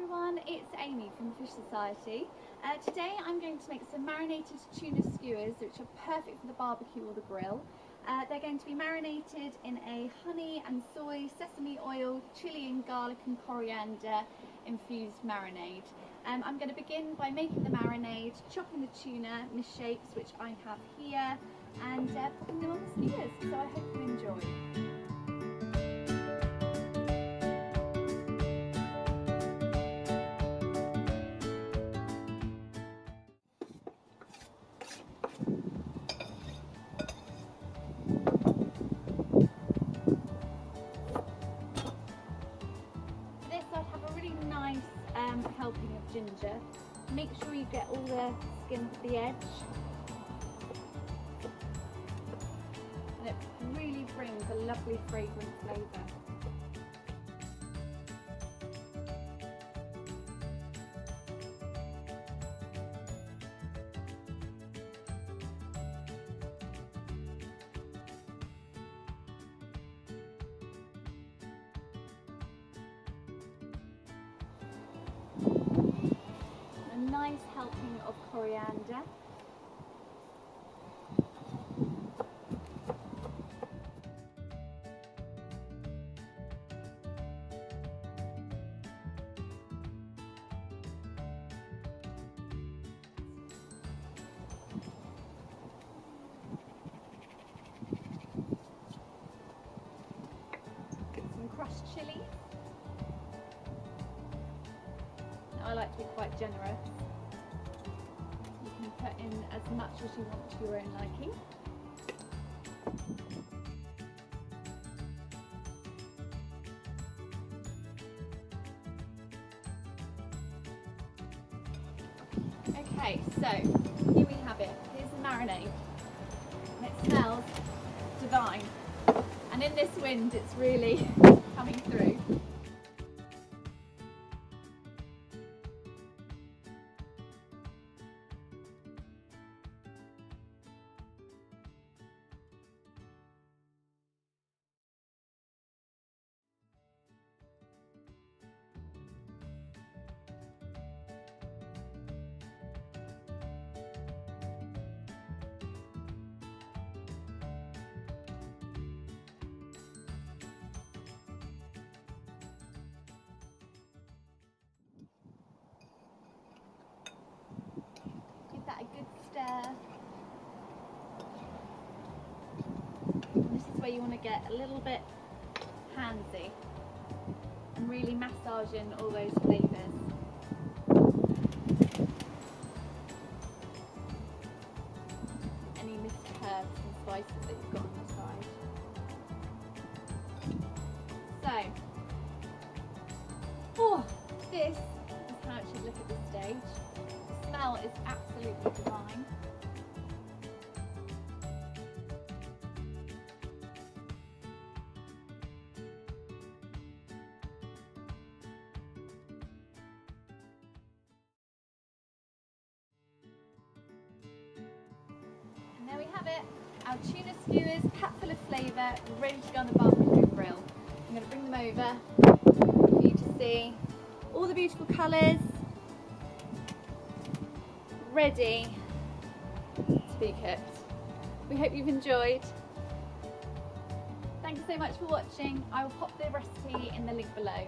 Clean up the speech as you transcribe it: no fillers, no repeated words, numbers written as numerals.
everyone, it's Amy from the Fish Society. Today I'm going to make some marinated tuna skewers which are perfect for the barbecue or the grill. They're going to be marinated in a honey and soy, sesame oil, chilli and garlic and coriander infused marinade. I'm going to begin by making the marinade, chopping the tuna mis-shapes which I have here, and putting them on the skewers, so I hope you enjoy. Helping of ginger. Make sure you get all the skin off the edge, and it really brings a lovely fragrant flavour. Nice helping of coriander. Some crushed chilli. Now I like to be quite generous. Put in as much as you want to your own liking. Okay, so here we have it. Here's the marinade. And it smells divine. And in this wind, it's really coming through. A good stir. And this is where you want to get a little bit handsy and really massage in all those flavours. Any mixed herbs and spices that you've got on the side. So, this is how it should look at this stage. The smell is absolutely divine. And there we have it, our tuna skewers, packed full of flavour, ready to go on the barbecue grill. I'm going to bring them over for you to see all the beautiful colours, ready to be cooked. We hope you've enjoyed. Thanks so much for watching. I will pop the recipe in the link below.